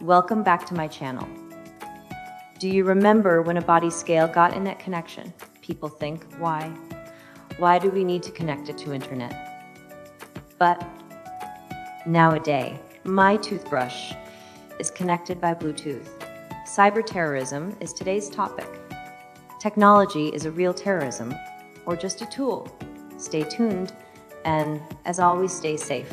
Welcome back to my channel. Do you remember when a body scale got internet connection? People think, why? Why do we need to connect it to internet? But nowadays, my toothbrush is connected by Bluetooth. Cyberterrorism is today's topic. Technology is a real terrorism, or just a tool? Stay tuned, and as always, stay safe.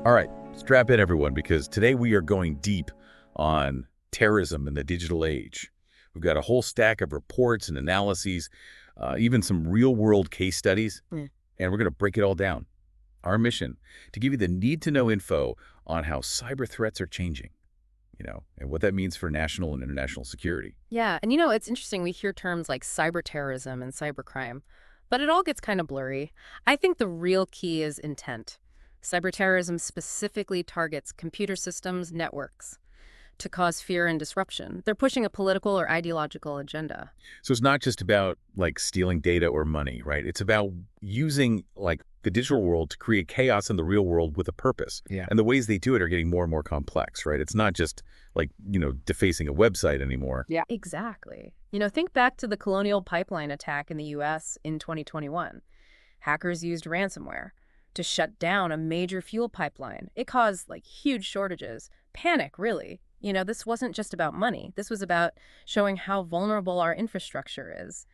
All right, strap in everyone, because today we are going deep on terrorism in the digital age. We've got a whole stack of reports and analyses, even some real-world case studies, and we're going to break it all down. Our mission, to give you the need-to-know info on how cyber threats are changing, and what that means for national and international security. Yeah, and it's interesting, we hear terms like cyberterrorism and cybercrime, but it all gets kind of blurry. I think the real key is intent. Cyberterrorism specifically targets computer systems, networks, to cause fear and disruption. They're pushing a political or ideological agenda. So it's not just about, stealing data or money, right? It's about using, the digital world to create chaos in the real world with a purpose. Yeah. And the ways they do it are getting more and more complex, right? It's not just, defacing a website anymore. Yeah, exactly. Think back to the Colonial Pipeline attack in the U.S. in 2021. Hackers used ransomware to shut down a major fuel pipeline. It caused, huge shortages. Panic, really. This wasn't just about money. This was about showing how vulnerable our infrastructure is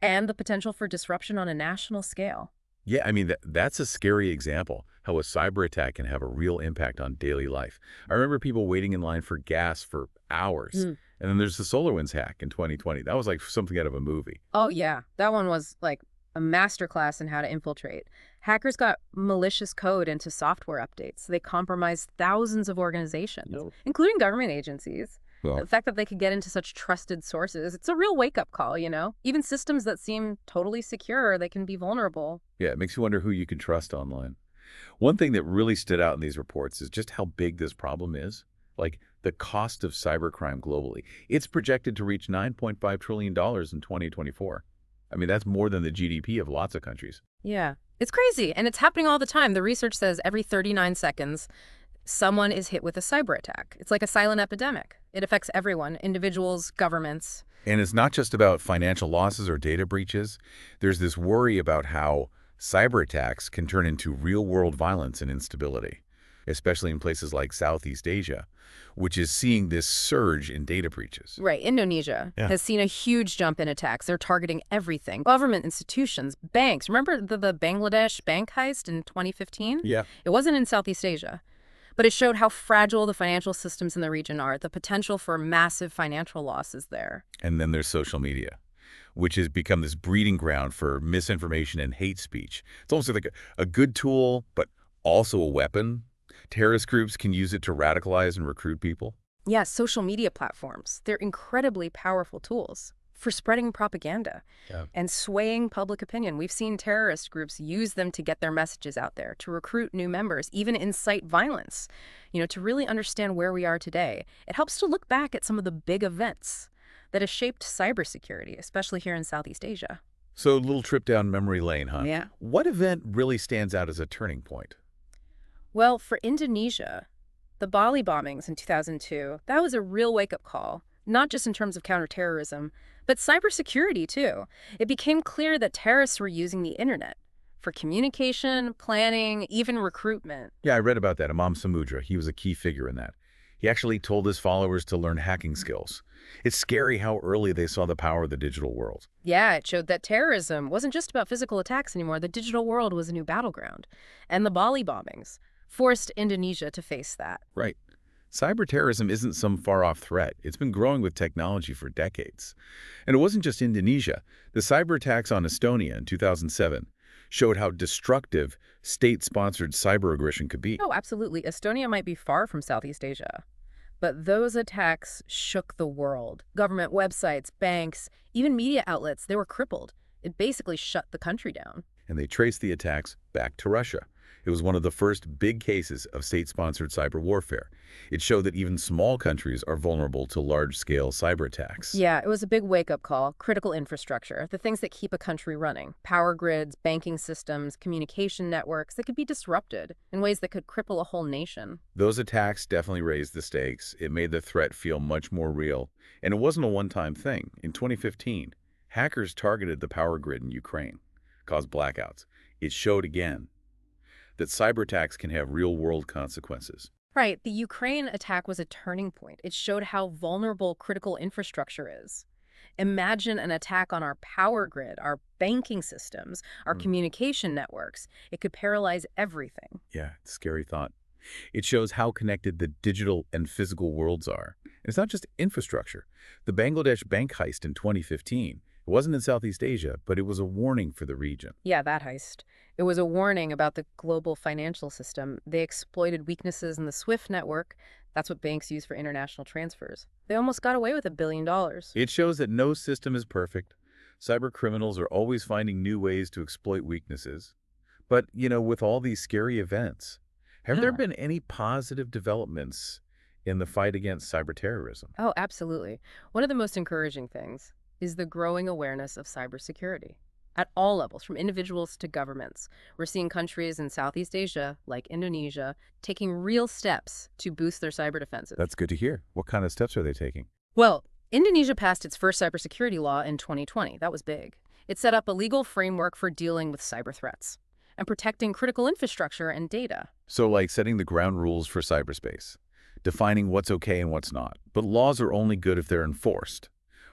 and the potential for disruption on a national scale. Yeah, I mean, that's a scary example, how a cyber attack can have a real impact on daily life. I remember people waiting in line for gas for hours. And then there's the SolarWinds hack in 2020. That was like something out of a movie. Oh, yeah. That one was a masterclass in how to infiltrate. Hackers got malicious code into software updates. They compromised thousands of organizations, including government agencies. Well, The fact that they could get into such trusted sources, it's a real wake-up call, Even systems that seem totally secure, they can be vulnerable. yeah, it makes you wonder who you can trust online. One thing that really stood out in these reports is just how big this problem is. The cost of cybercrime globally. It's projected to reach $9.5 trillion in 2024. I mean, that's more than the GDP of lots of countries. Yeah, it's crazy, and it's happening all the time. The research says every 39 seconds, someone is hit with a cyber attack. It's like a silent epidemic. It affects everyone, individuals, governments. And it's not just about financial losses or data breaches. There's this worry about how cyber attacks can turn into real-world violence and instability, especially in places like Southeast Asia, which is seeing this surge in data breaches. Right. Indonesia has seen a huge jump in attacks. They're targeting everything. Government institutions, banks. Remember the Bangladesh bank heist in 2015? Yeah. It wasn't in Southeast Asia, but it showed how fragile the financial systems in the region are, the potential for massive financial losses there. And then there's social media, which has become this breeding ground for misinformation and hate speech. It's almost like a good tool, but also a weapon. Terrorist groups can use it to radicalize and recruit people. Yeah, social media platforms. They're incredibly powerful tools for spreading propaganda and swaying public opinion. We've seen terrorist groups use them to get their messages out there, to recruit new members, even incite violence, to really understand where we are today. It helps to look back at some of the big events that have shaped cybersecurity, especially here in Southeast Asia. So a little trip down memory lane, huh? Yeah. What event really stands out as a turning point? Well, for Indonesia, the Bali bombings in 2002, that was a real wake-up call, not just in terms of counterterrorism, but cybersecurity, too. It became clear that terrorists were using the internet for communication, planning, even recruitment. Yeah, I read about that. Imam Samudra, he was a key figure in that. He actually told his followers to learn hacking skills. It's scary how early they saw the power of the digital world. Yeah, it showed that terrorism wasn't just about physical attacks anymore. The digital world was a new battleground. And the Bali bombings forced Indonesia to face that. Right. Cyberterrorism isn't some far-off threat. It's been growing with technology for decades. And it wasn't just Indonesia. The cyber attacks on Estonia in 2007 showed how destructive state-sponsored cyber aggression could be. Oh, absolutely. Estonia might be far from Southeast Asia, but those attacks shook the world. Government websites, banks, even media outlets, they were crippled. It basically shut the country down. And they traced the attacks back to Russia. It was one of the first big cases of state-sponsored cyber warfare. It showed that even small countries are vulnerable to large-scale cyber attacks. Yeah, it was a big wake-up call. Critical infrastructure, the things that keep a country running. Power grids, banking systems, communication networks that could be disrupted in ways that could cripple a whole nation. Those attacks definitely raised the stakes. It made the threat feel much more real. And it wasn't a one-time thing. In 2015, hackers targeted the power grid in Ukraine, caused blackouts. It showed again that cyber attacks can have real-world consequences. Right, the Ukraine attack was a turning point. It showed how vulnerable critical infrastructure is. Imagine an attack on our power grid, our banking systems, our communication networks. It could paralyze everything. Yeah, scary thought. It shows how connected the digital and physical worlds are. And it's not just infrastructure. The Bangladesh bank heist in 2015, it wasn't in Southeast Asia, but it was a warning for the region. Yeah, that heist. It was a warning about the global financial system. They exploited weaknesses in the SWIFT network. That's what banks use for international transfers. They almost got away with $1 billion. It shows that no system is perfect. Cyber criminals are always finding new ways to exploit weaknesses. But, with all these scary events, have there Yeah. been any positive developments in the fight against cyberterrorism? Oh, absolutely. One of the most encouraging things is the growing awareness of cybersecurity. At all levels, from individuals to governments. We're seeing countries in Southeast Asia, like Indonesia, taking real steps to boost their cyber defenses. That's good to hear. What kind of steps are they taking? Well, Indonesia passed its first cybersecurity law in 2020. That was big. It set up a legal framework for dealing with cyber threats and protecting critical infrastructure and data. So like setting the ground rules for cyberspace, defining what's okay and what's not. But laws are only good if they're enforced.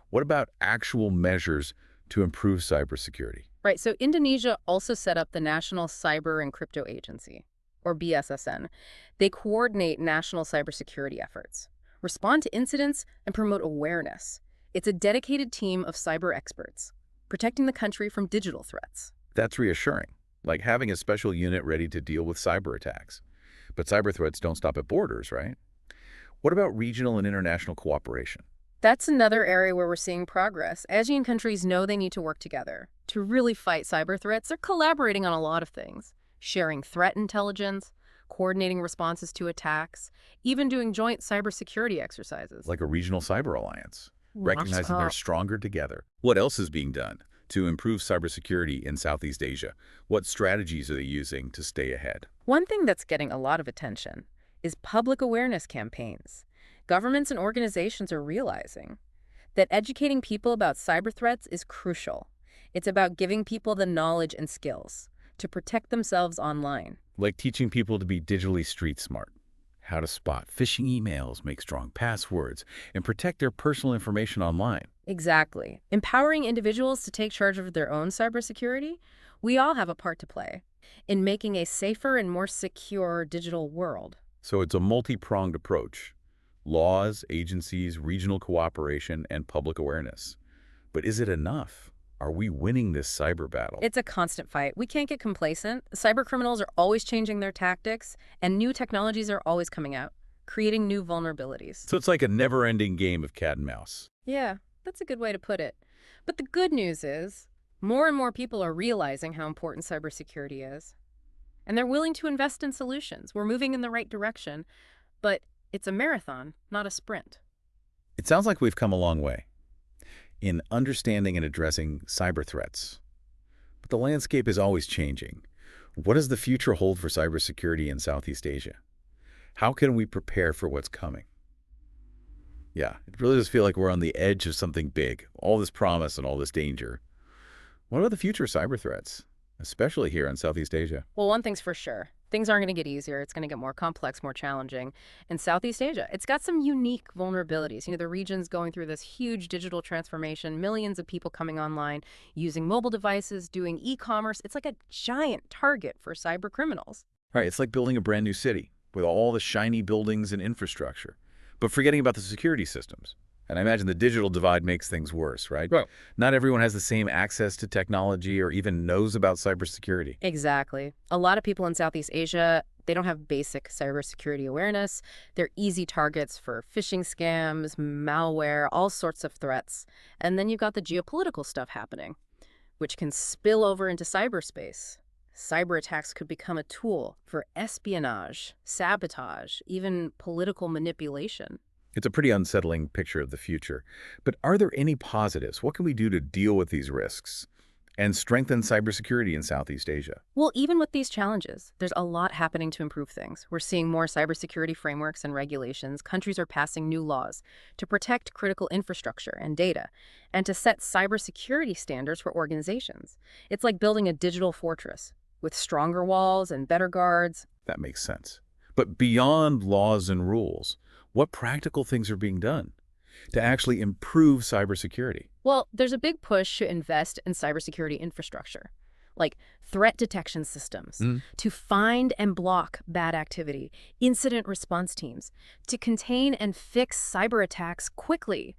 What about actual measures to improve cybersecurity? Right, so Indonesia also set up the National Cyber and Crypto Agency, or BSSN. They coordinate national cybersecurity efforts, respond to incidents, and promote awareness. It's a dedicated team of cyber experts, protecting the country from digital threats. That's reassuring, like having a special unit ready to deal with cyber attacks. But cyber threats don't stop at borders, right? What about regional and international cooperation? That's another area where we're seeing progress. ASEAN countries know they need to work together. To really fight cyber threats, they're collaborating on a lot of things. Sharing threat intelligence, coordinating responses to attacks, even doing joint cybersecurity exercises. Like a regional cyber alliance, recognizing they're stronger together. What else is being done to improve cybersecurity in Southeast Asia? What strategies are they using to stay ahead? One thing that's getting a lot of attention is public awareness campaigns. Governments and organizations are realizing that educating people about cyber threats is crucial. It's about giving people the knowledge and skills to protect themselves online. Like teaching people to be digitally street smart, how to spot phishing emails, make strong passwords, and protect their personal information online. Exactly. Empowering individuals to take charge of their own cybersecurity, we all have a part to play in making a safer and more secure digital world. So it's a multi-pronged approach. Laws, agencies, regional cooperation, and public awareness. But is it enough? Are we winning this cyber battle? It's a constant fight. We can't get complacent. Cyber criminals are always changing their tactics, and new technologies are always coming out, creating new vulnerabilities. So it's like a never-ending game of cat and mouse. Yeah, that's a good way to put it. But the good news is, more and more people are realizing how important cybersecurity is. And they're willing to invest in solutions. We're moving in the right direction, but it's a marathon, not a sprint. It sounds like we've come a long way in understanding and addressing cyber threats. But the landscape is always changing. What does the future hold for cybersecurity in Southeast Asia? How can we prepare for what's coming? Yeah, it really does feel like we're on the edge of something big, all this promise and all this danger. What about the future cyber threats, especially here in Southeast Asia? Well, one thing's for sure. Things aren't going to get easier. It's going to get more complex, more challenging. In Southeast Asia, it's got some unique vulnerabilities. The region's going through this huge digital transformation, millions of people coming online, using mobile devices, doing e-commerce. It's like a giant target for cyber criminals. Right, it's like building a brand new city with all the shiny buildings and infrastructure, but forgetting about the security systems. And I imagine the digital divide makes things worse, right? Right. Not everyone has the same access to technology or even knows about cybersecurity. Exactly. A lot of people in Southeast Asia, they don't have basic cybersecurity awareness. They're easy targets for phishing scams, malware, all sorts of threats. And then you've got the geopolitical stuff happening, which can spill over into cyberspace. Cyber attacks could become a tool for espionage, sabotage, even political manipulation. It's a pretty unsettling picture of the future. But are there any positives? What can we do to deal with these risks and strengthen cybersecurity in Southeast Asia? Well, even with these challenges, there's a lot happening to improve things. We're seeing more cybersecurity frameworks and regulations. Countries are passing new laws to protect critical infrastructure and data, and to set cybersecurity standards for organizations. It's like building a digital fortress with stronger walls and better guards. That makes sense. But beyond laws and rules, what practical things are being done to actually improve cybersecurity? Well, there's a big push to invest in cybersecurity infrastructure, like threat detection systems, to find and block bad activity, incident response teams, to contain and fix cyber attacks quickly,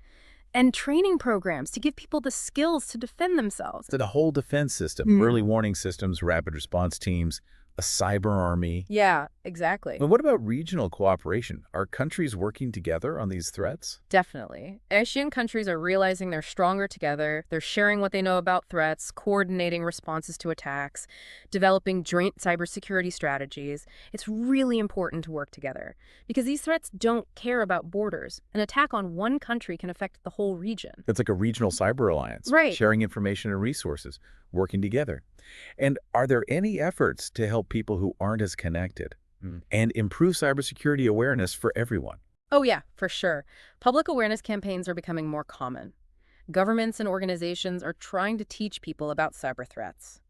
and training programs to give people the skills to defend themselves. So the whole defense system, early warning systems, rapid response teams, a cyber army. Yeah, exactly. But what about regional cooperation? Are countries working together on these threats? Definitely. Asian countries are realizing they're stronger together. They're sharing what they know about threats, coordinating responses to attacks, developing joint cybersecurity strategies. It's really important to work together because these threats don't care about borders. An attack on one country can affect the whole region. It's like a regional cyber alliance, Right. sharing information and resources, working together. And are there any efforts to help people who aren't as connected and improve cybersecurity awareness for everyone? Oh yeah, for sure. Public awareness campaigns are becoming more common. Governments and organizations are trying to teach people about cyber threats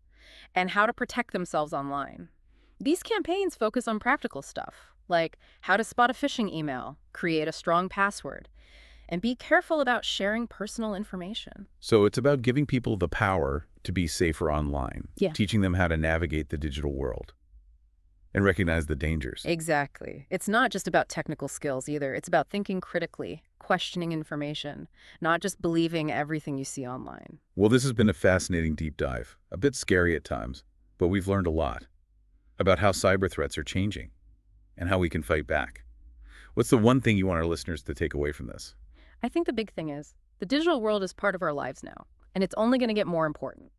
and how to protect themselves online. These campaigns focus on practical stuff, like how to spot a phishing email, create a strong password, and be careful about sharing personal information. So it's about giving people the power to be safer online, Yeah. teaching them how to navigate the digital world and recognize the dangers. Exactly. It's not just about technical skills either. It's about thinking critically, questioning information, not just believing everything you see online. Well, this has been a fascinating deep dive, a bit scary at times, but we've learned a lot about how cyber threats are changing and how we can fight back. What's the one thing you want our listeners to take away from this? I think the big thing is the digital world is part of our lives now, and it's only going to get more important.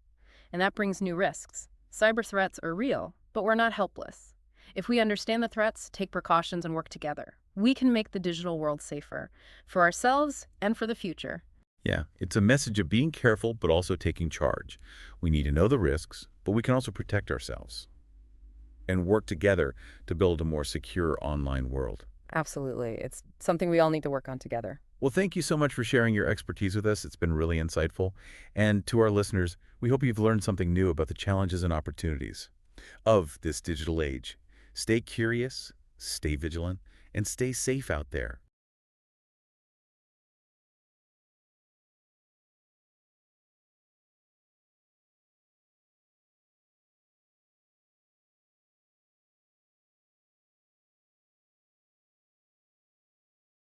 And that brings new risks. Cyber threats are real, but we're not helpless. If we understand the threats, take precautions, and work together, we can make the digital world safer for ourselves and for the future. Yeah, it's a message of being careful, but also taking charge. We need to know the risks, but we can also protect ourselves and work together to build a more secure online world. Absolutely. It's something we all need to work on together. Well, thank you so much for sharing your expertise with us. It's been really insightful. And to our listeners, we hope you've learned something new about the challenges and opportunities of this digital age. Stay curious, stay vigilant, and stay safe out there.